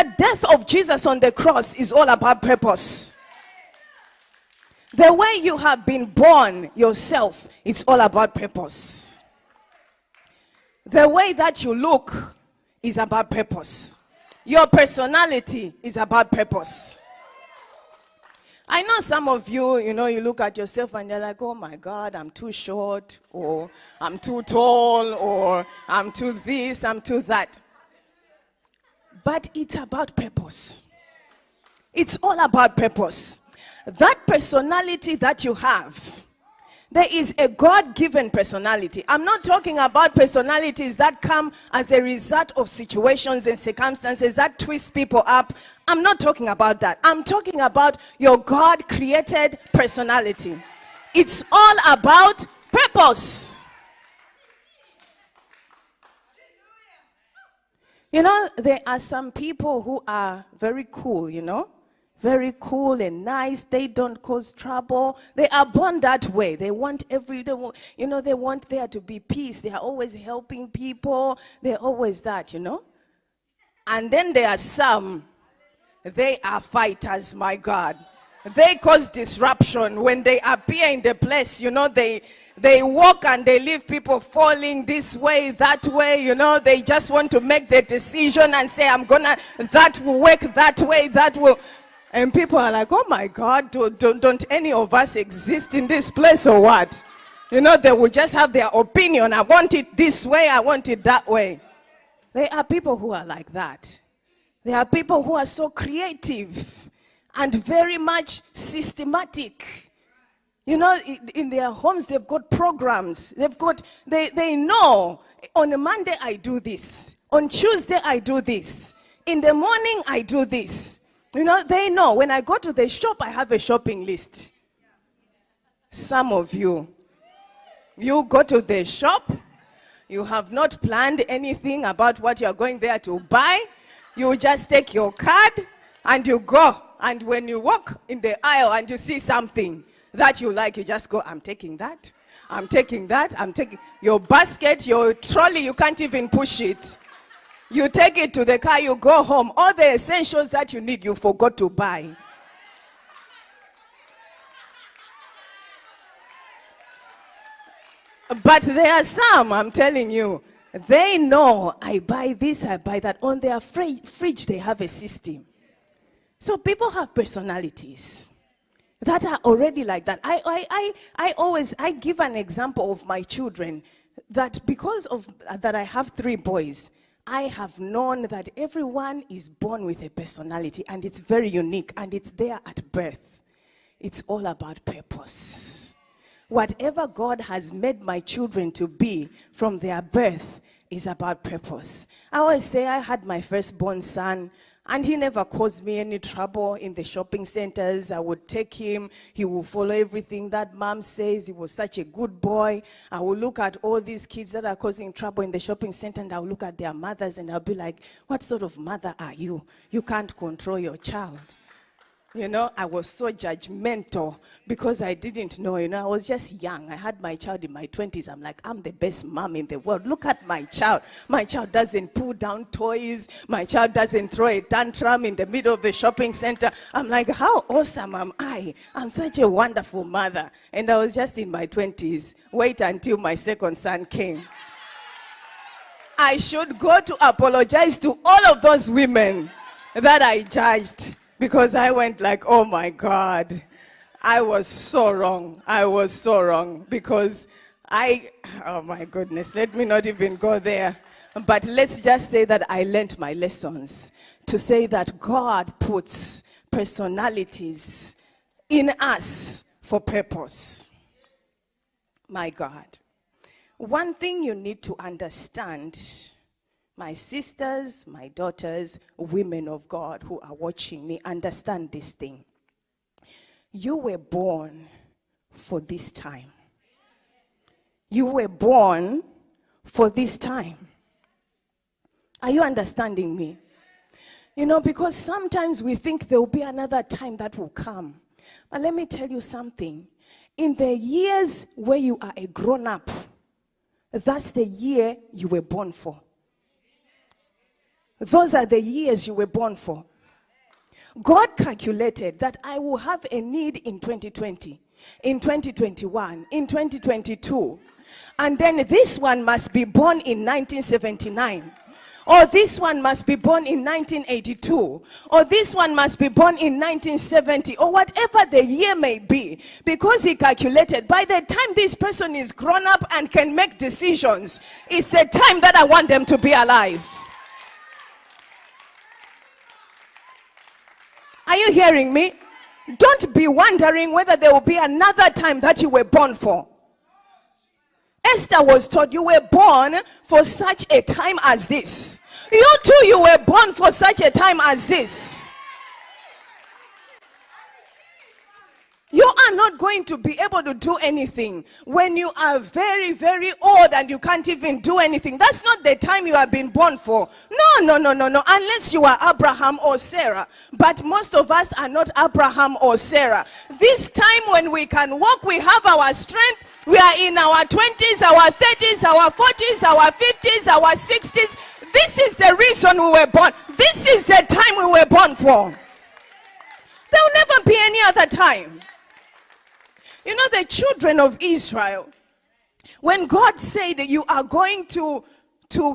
The death of Jesus on the cross is all about purpose. The way you have been born yourself, it's all about purpose. The way that you look is about purpose. Your personality is about purpose. I know some of you, you look at yourself and you're like, oh my God, I'm too short, or I'm too tall, or I'm too this, I'm too that. But it's about purpose. It's all about purpose. That personality that you have, there is a God-given personality. I'm not talking about personalities that come as a result of situations and circumstances that twist people up. I'm not talking about that. I'm talking about your God-created personality. It's all about purpose. There are some people who are very cool, very cool and nice. They don't cause trouble. They are born that way. They want they want there to be peace. They are always helping people. They're always that, And then there are some, they are fighters, my God. They cause disruption. When they appear in the place, they walk and they leave people falling this way, that way, They just want to make the decision and say, that will work that way, that will. And people are like, oh my God, don't any of us exist in this place or what? They will just have their opinion. I want it this way, I want it that way. There are people who are like that. There are people who are so creative and very much systematic. In their homes, they've got programs. They know, on a Monday I do this. On Tuesday I do this. In the morning I do this. They know when I go to the shop, I have a shopping list. Some of you go to the shop, you have not planned anything about what you're going there to buy. You just take your card and you go. And when you walk in the aisle and you see something that you like, you just go, I'm taking that. I'm taking that. I'm taking your basket, your trolley, you can't even push it. You take it to the car, you go home. All the essentials that you need, you forgot to buy. But there are some, I'm telling you, they know I buy this, I buy that. On their fridge, they have a system. So people have personalities that are already like that. I give an example of my children that because of that I have 3 boys. I have known that everyone is born with a personality and it's very unique and it's there at birth. It's all about purpose. Whatever God has made my children to be from their birth is about purpose. I always say I had my firstborn son and he never caused me any trouble in the shopping centers. I would take him. He will follow everything that mom says. He was such a good boy. I will look at all these kids that are causing trouble in the shopping center and I will look at their mothers and I'll be like, what sort of mother are you? You can't control your child. I was so judgmental because I didn't know, I was just young. I had my child in my 20s. I'm like, I'm the best mom in the world. Look at my child. My child doesn't pull down toys. My child doesn't throw a tantrum in the middle of the shopping center. I'm like, how awesome am I? I'm such a wonderful mother. And I was just in my 20s. Wait until my second son came. I should go to apologize to all of those women that I judged. Because I went like, oh my God, I was so wrong. I was so wrong because oh my goodness, let me not even go there. But let's just say that I learned my lessons to say that God puts personalities in us for purpose. My God. One thing you need to understand, my sisters, my daughters, women of God who are watching me, understand this thing. You were born for this time. You were born for this time. Are you understanding me? Because sometimes we think there will be another time that will come. But let me tell you something. In the years where you are a grown-up, that's the year you were born for. Those are the years you were born for. God calculated that I will have a need in 2020, in 2021, in 2022. And then this one must be born in 1979. Or this one must be born in 1982. Or this one must be born in 1970. Or whatever the year may be. Because he calculated, by the time this person is grown up and can make decisions, it's the time that I want them to be alive. Are you hearing me? Don't be wondering whether there will be another time that you were born for. Esther was told, you were born for such a time as this. You too, you were born for such a time as this. You are not going to be able to do anything when you are very, very old and you can't even do anything. That's not the time you have been born for. No. Unless you are Abraham or Sarah. But most of us are not Abraham or Sarah. This time when we can walk, we have our strength. We are in our 20s, our 30s, our 40s, our 50s, our 60s. This is the reason we were born. This is the time we were born for. There will never be any other time. You know, the children of Israel, when God said that you are going to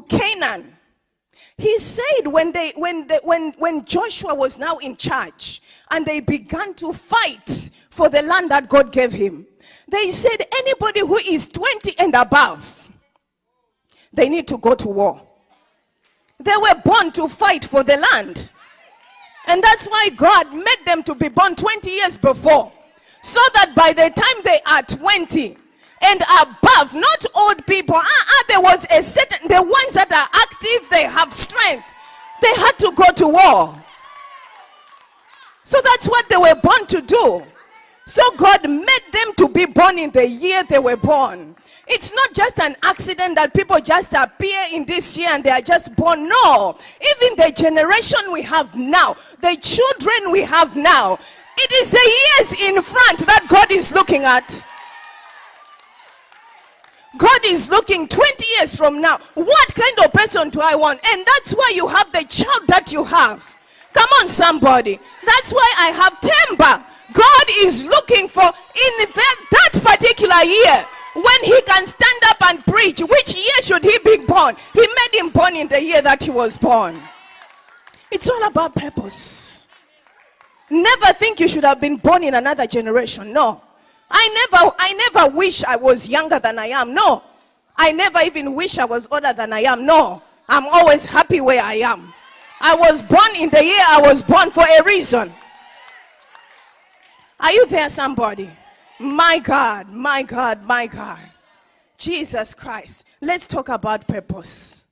Canaan, he said when Joshua was now in charge and they began to fight for the land that God gave him, they said anybody who is 20 and above, they need to go to war. They were born to fight for the land. And that's why God made them to be born 20 years before. So that by the time they are 20 and above, not old people, there was a certain, the ones that are active, they have strength. They had to go to war. So that's what they were born to do. So God made them to be born in the year they were born. It's not just an accident that people just appear in this year and they are just born. No. Even the generation we have now, the children we have now, it is the years in front that God is looking at. God is looking 20 years from now. What kind of person do I want? And that's why you have the child that you have. Come on, somebody. That's why I have Temba. God is looking for in that particular year when he can stand up and preach. Which year should he be born? He made him born in the year that he was born. It's all about purpose. Never think you should have been born in another generation. No. I never wish I was younger than I am. No. I never even wish I was older than I am. No. I'm always happy where I am. I was born in the year I was born for a reason. Are you there, somebody? My God, my God, my God. Jesus Christ. Let's talk about purpose.